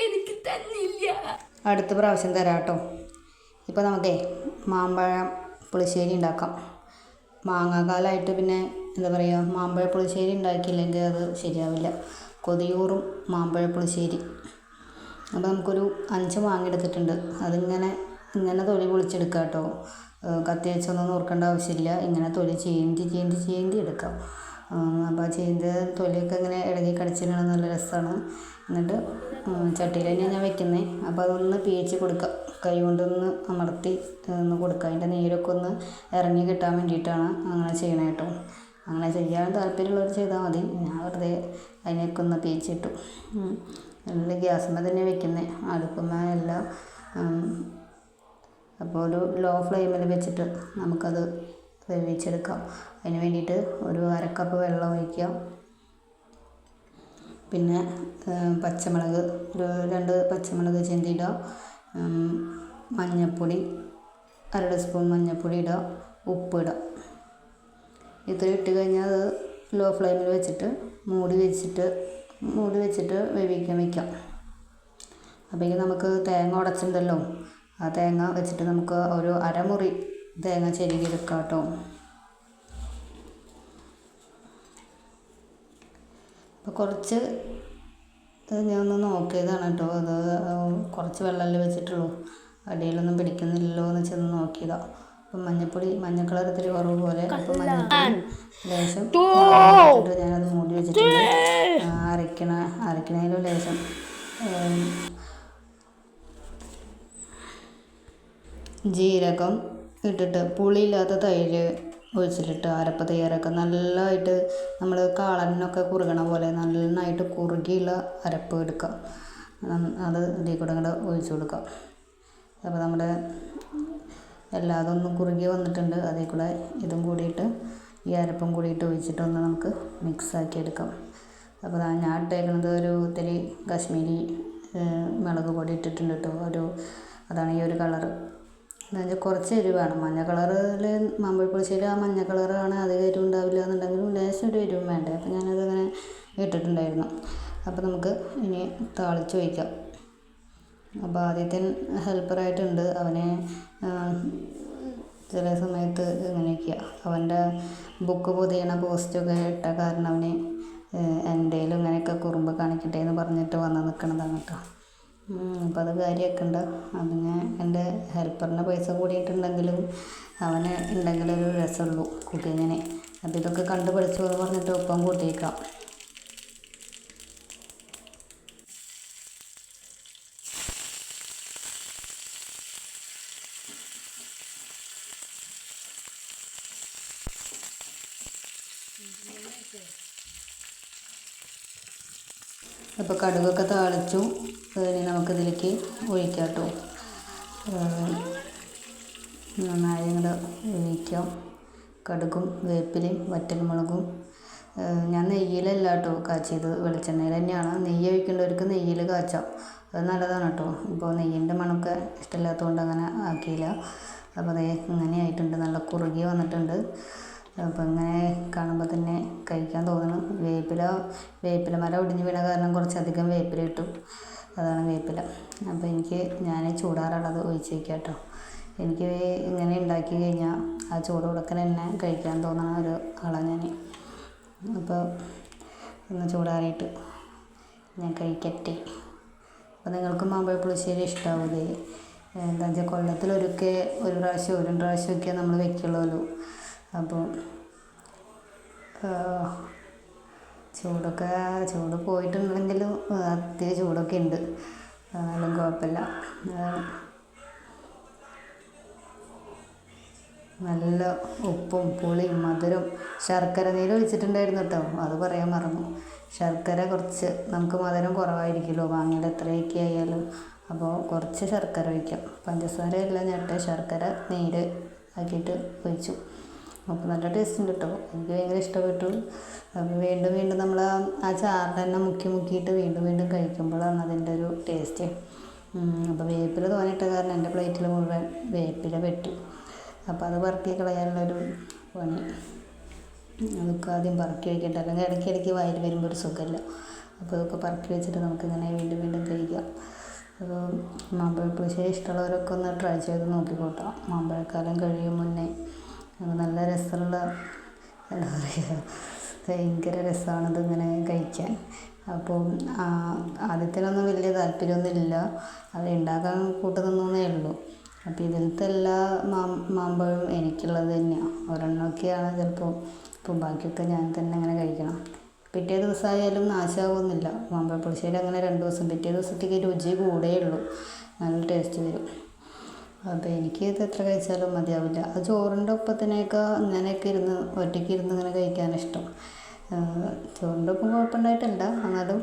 എനിക്ക് തന്നില്ല. അടുത്ത പ്രാവശ്യം തരാം കേട്ടോ. ഇപ്പോൾ നമുക്കേ മാമ്പഴം പുളിശ്ശേരി ഉണ്ടാക്കാം. മാങ്ങാക്കാലമായിട്ട് പിന്നെ എന്താ പറയുക, മാമ്പഴ പുളിശ്ശേരി ഉണ്ടാക്കിയില്ലെങ്കിൽ അത് ശരിയാവില്ല. കൊതിയൂറും മാമ്പഴ പുളിശ്ശേരി. അപ്പോൾ നമുക്കൊരു 5 മാങ്ങ എടുത്തിട്ടുണ്ട്. ഇങ്ങനെ തൊലി പൊളിച്ചെടുക്കാം കേട്ടോ. കത്തി വെച്ചൊന്നും നോക്കേണ്ട ആവശ്യമില്ല. ഇങ്ങനെ തൊലി ചീന്തി എടുക്കാം. അപ്പോൾ ചീന്തി തൊലിയൊക്കെ ഇങ്ങനെ ഇടങ്ങി കടിച്ചിടണം, നല്ല രസമാണ്. എന്നിട്ട് ചട്ടിയിൽ തന്നെയാണ് ഞാൻ വെക്കുന്നത്. അപ്പോൾ അതൊന്ന് പീച്ച് കൊടുക്കുക, കൈ കൊണ്ടൊന്ന് അമർത്തി ഒന്ന് കൊടുക്കുക. അതിൻ്റെ നീരൊക്കെ ഒന്ന് ഇറങ്ങി കിട്ടാൻ വേണ്ടിയിട്ടാണ് അങ്ങനെ ചെയ്യണേ കേട്ടോ. അങ്ങനെ ചെയ്യാൻ താല്പര്യമുള്ളവർ ചെയ്താൽ മതി. ഞാൻ വെറുതെ അതിനൊക്കെ ഒന്ന് പീച്ചിട്ടു. നല്ല ഗ്യാസുമ്മേ തന്നെ വെക്കുന്നത്, അടുപ്പുമ്മേ അല്ല. അപ്പോൾ ഒരു ലോ ഫ്ലെയിമിൽ വെച്ചിട്ട് നമുക്കത് വേവിച്ചെടുക്കാം. അതിന് വേണ്ടിയിട്ട് ഒരു 1/2 കപ്പ് വെള്ളം ഒഴിക്കുക. പിന്നെ പച്ചമുളക്, ഒരു 2 പച്ചമുളക് ചെന്തിയിടുക. മഞ്ഞൾപ്പൊടി 1/2 സ്പൂൺ മഞ്ഞൾപ്പൊടി ഇടുക. ഉപ്പിടുക. ഇത്ര ഇട്ട് കഴിഞ്ഞാൽ അത് ലോ ഫ്ലെയിമിൽ വെച്ചിട്ട് മൂടി വെച്ചിട്ട് വേവിക്കാൻ വയ്ക്കാം. അപ്പോൾ നമുക്ക് തേങ്ങ ഉടച്ചിട്ടുണ്ടല്ലോ, ആ തേങ്ങ വെച്ചിട്ട് നമുക്ക് ഒരു 1/2 മുറി തേങ്ങ ചെരുകിയെടുക്കാം കേട്ടോ. അപ്പോൾ കുറച്ച് ഞാൻ ഒന്ന് നോക്കിയതാണ് കേട്ടോ. അത് കുറച്ച് വെള്ളമല്ലേ വെച്ചിട്ടുള്ളൂ, അടിയിലൊന്നും പിടിക്കുന്നില്ലല്ലോ എന്ന് ചെന്ന് നോക്കിയതാണ്. അപ്പം മഞ്ഞ കളർ ഇത്തിരി കുറവ് പോലെ. അപ്പം മഞ്ഞൾപ്പൊടി ലേശം ഇട്ടിട്ട് ഞാനത് മൂടി വെച്ചിട്ടുണ്ട്. അരക്കണതിലും ലേശം ജീരകം ഇട്ടിട്ട് പുളിയില്ലാത്ത തൈര് ഒഴിച്ചിട്ടിട്ട് അരപ്പ് തയ്യാറാക്കുക. നല്ലതായിട്ട് നമ്മൾ കാളനൊക്കെ കുറുകണ പോലെ നന്നായിട്ട് കുറുകിയുള്ള അരപ്പ് എടുക്കുക. അത് ഇതിൽ കൂടെ അങ്ങോട്ട് ഒഴിച്ചു കൊടുക്കുക. അപ്പോൾ നമ്മുടെ എല്ലാതും ഒന്ന് കുറുകി വന്നിട്ടുണ്ട്. അതിൽ കൂടെ ഇതും കൂടിയിട്ട് ഈ അരപ്പും കൂടിയിട്ട് ഒഴിച്ചിട്ടൊന്ന് നമുക്ക് മിക്സാക്കി എടുക്കാം. അപ്പോൾ ഞാൻ ഇട്ടേക്കുന്നത് ഒരു ഇത്തിരി കാശ്മീരി മുളക് പൊടി ഇട്ടിട്ടുണ്ട് കേട്ടോ. അതാണ് ഈ ഒരു കളറ്. എന്നുവെച്ചാൽ കുറച്ച് എരിവ് വേണം. മഞ്ഞ കളറിൽ മാമ്പഴ പുളിശ്ശേരി ആ മഞ്ഞ കളറാണ്, അധികം എരിവ് ഉണ്ടാവില്ല എന്നുണ്ടെങ്കിലും ലേശം ഒരു എരിവും വേണ്ടേ. അപ്പോൾ ഞാനതങ്ങനെ ഇട്ടിട്ടുണ്ടായിരുന്നു. അപ്പോൾ നമുക്ക് ഇനി താളിച്ച് വയ്ക്കാം. അപ്പോൾ ആദ്യത്തെ ഹെൽപ്പറായിട്ടുണ്ട്. അവനെ ചില സമയത്ത് ഇങ്ങനെയൊക്കെയാണ്. അവൻ്റെ ബുക്ക് പൊതിയണ പോസ്റ്റൊക്കെ ഇട്ട കാരണം അവന് എൻ്റെയിലും ഇങ്ങനെയൊക്കെ കുറുമ്പ് കാണിക്കട്ടെ എന്ന് പറഞ്ഞിട്ട് വന്ന് നിൽക്കണതാണ് കേട്ടോ. അപ്പോൾ അത് കാര്യമാക്കണ്ട. അതിന് എൻ്റെ ഹെൽപ്പറിന് പൈസ കൂടിയിട്ടുണ്ടെങ്കിലും അവന് ഉണ്ടെങ്കിലൊരു രസമുള്ളൂ കുക്കിങ്ങിന്. അപ്പോൾ ഇതൊക്കെ കണ്ട് പഠിച്ചു എന്ന് പറഞ്ഞിട്ട് ഒപ്പം കൂട്ടിയേക്കാം. അപ്പോൾ കടുകൊക്കെ താളിച്ചു. ഇനി നമുക്കിതിലേക്ക് ഒഴിക്കാം കേട്ടോ. നന്നായി ഇങ്ങോട്ട് ഒഴിക്കാം. കടുകും വേപ്പിലയും വറ്റൽമുളകും. ഞാൻ നെയ്യിലല്ല കേട്ടോ കാച്ചിയത്, വെളിച്ചെണ്ണയിൽ തന്നെയാണ്. നെയ്യ് ഒഴിക്കേണ്ടവർക്ക് നെയ്യിൽ കാച്ചാം, അത് നല്ലതാണ് കേട്ടോ. ഇപ്പോൾ നെയ്യിൻ്റെ മണമൊക്കെ ഇഷ്ടമില്ലാത്തതുകൊണ്ട് അങ്ങനെ ആക്കിയില്ല. അപ്പോൾ അതേ ഇങ്ങനെ ആയിട്ടുണ്ട്, നല്ല കുറുകി വന്നിട്ടുണ്ട്. അപ്പോൾ ഇങ്ങനെ കാണുമ്പോൾ തന്നെ കഴിക്കാൻ തോന്നുന്നു. വേപ്പില മരം ഒടിഞ്ഞ് വീണ കാരണം കുറച്ചധികം വേപ്പില ഇട്ടു, അതാണ് വേപ്പില. അപ്പോൾ ഞാൻ ചൂടാറുള്ളത് ഒഴിച്ച് വയ്ക്കാം കേട്ടോ. എനിക്ക് ഇങ്ങനെ ഉണ്ടാക്കി കഴിഞ്ഞാൽ ആ ചൂട് കൊടുക്കൽ തന്നെ കഴിക്കാൻ തോന്നുന്ന ഒരു ആളാണ് ഞാൻ. അപ്പോൾ ഒന്ന് ചൂടാറിയിട്ട് ഞാൻ കഴിക്കട്ടെ. അപ്പോൾ നിങ്ങൾക്ക് മാമ്പഴ പുളിശ്ശേരി ഇഷ്ടാവില്ലേ? എന്താ വെച്ചാൽ കൊല്ലത്തിലൊരിക്കൽ ഒരു പ്രാവശ്യം 2 പ്രാവശ്യമൊക്കെ നമ്മൾ വെക്കുള്ളൂ. അപ്പോൾ ചൂട് പോയിട്ടുണ്ടെങ്കിലും അത്തിരി ചൂടൊക്കെ ഉണ്ട്, എന്നാലും കുഴപ്പമില്ല. നല്ല ഉപ്പും പുളിയും മധുരം. ശർക്കര നീര് ഒഴിച്ചിട്ടുണ്ടായിരുന്നു കേട്ടോ, അത് പറയാൻ മറന്നു. ശർക്കര കുറച്ച്, നമുക്ക് മധുരം കുറവായിരിക്കുമല്ലോ മാങ്ങയുടെ എത്രയൊക്കെ ആയാലും. അപ്പോൾ കുറച്ച് ശർക്കര ഒഴിക്കാം. പഞ്ചസാര എല്ലാം ഞെട്ട് ശർക്കര നീര് ആക്കിയിട്ട് ഒഴിച്ചു. അപ്പോൾ നല്ല ടേസ്റ്റ് ഉണ്ട് കേട്ടോ, എനിക്ക് ഭയങ്കര ഇഷ്ടപ്പെട്ടു. അപ്പോൾ വീണ്ടും നമ്മൾ ആ ചാറിൽ തന്നെ മുക്കിയിട്ട് വീണ്ടും കഴിക്കുമ്പോഴാണ് അതിൻ്റെ ഒരു ടേസ്റ്റ്. അപ്പോൾ വേപ്പില തോന്നിയിട്ട കാരണം എൻ്റെ പ്ലേറ്റിൽ മുഴുവൻ വേപ്പില പെട്ടു. അപ്പോൾ അത് പറക്കി കളയാനുള്ളൊരു പണി. അതൊക്കെ ആദ്യം പറക്കി വയ്ക്കട്ടെ, അല്ലെങ്കിൽ ഇടയ്ക്കിടയ്ക്ക് വായിൽ വരുമ്പോൾ ഒരു സുഖമില്ല. അപ്പോൾ അതൊക്കെ പറക്കി വെച്ചിട്ട് നമുക്കിങ്ങനെ വീണ്ടും വീണ്ടും കഴിക്കാം. അപ്പോൾ മാമ്പഴപ്പുളിശ്ശേരി ഇഷ്ടമുള്ളവരൊക്കെ ഒന്ന് ട്രൈ ചെയ്ത് നോക്കിക്കോട്ടോ. മാമ്പഴക്കാലം കഴിയും മുന്നേ അത് നല്ല രസമുള്ള, എന്താ പറയുക, ഭയങ്കര രസമാണത് ഇങ്ങനെ കഴിക്കാൻ. അപ്പോൾ ആദ്യത്തിനൊന്നും വലിയ താല്പര്യമൊന്നുമില്ല, അത് ഉണ്ടാക്കാൻ കൂട്ടുന്നേ ഉള്ളൂ. അപ്പോൾ ഇതിലത്തെ എല്ലാ മാമ്പഴവും എനിക്കുള്ളത് തന്നെയാണ്. ഒരെണ്ണമൊക്കെയാണ് ചിലപ്പോൾ, ഇപ്പോൾ ബാക്കിയൊക്കെ ഞാൻ തന്നെ അങ്ങനെ കഴിക്കണം. പിറ്റേ ദിവസമായാലും നാശമാകുന്നില്ല. മാമ്പഴപ്പുളിശ്ശേരി അങ്ങനെ 2 ദിവസം, പിറ്റേ ദിവസത്തേക്ക് രുചി കൂടുകയുള്ളൂ, നല്ല ടേസ്റ്റ് വരും. അപ്പോൾ എനിക്ക് ഇത് എത്ര കഴിച്ചാലും മതിയാവില്ല. അത് ചോറിൻ്റെ ഒപ്പത്തിനൊക്കെ ഇങ്ങനെയൊക്കെ ഇരുന്ന് ഒറ്റയ്ക്ക് ഇരുന്ന് ഇങ്ങനെ കഴിക്കാനിഷ്ടം. ചോറിൻ്റെ ഒപ്പം കുഴപ്പമുണ്ടായിട്ടില്ല, എന്നാലും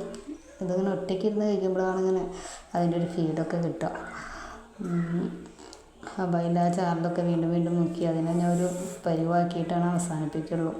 ഇതിങ്ങനെ ഒറ്റയ്ക്ക് ഇരുന്ന് കഴിക്കുമ്പോഴാണ് ഇങ്ങനെ അതിൻ്റെ ഒരു ഫീലൊക്കെ കിട്ടുക. അപ്പോൾ അതിൻ്റെ ആ ചാറിലൊക്കെ വീണ്ടും വീണ്ടും മുക്കി അതിനെ ഞാൻ ഒരു പരിവാക്കിയിട്ടാണ് അവസാനിപ്പിക്കുള്ളൂ.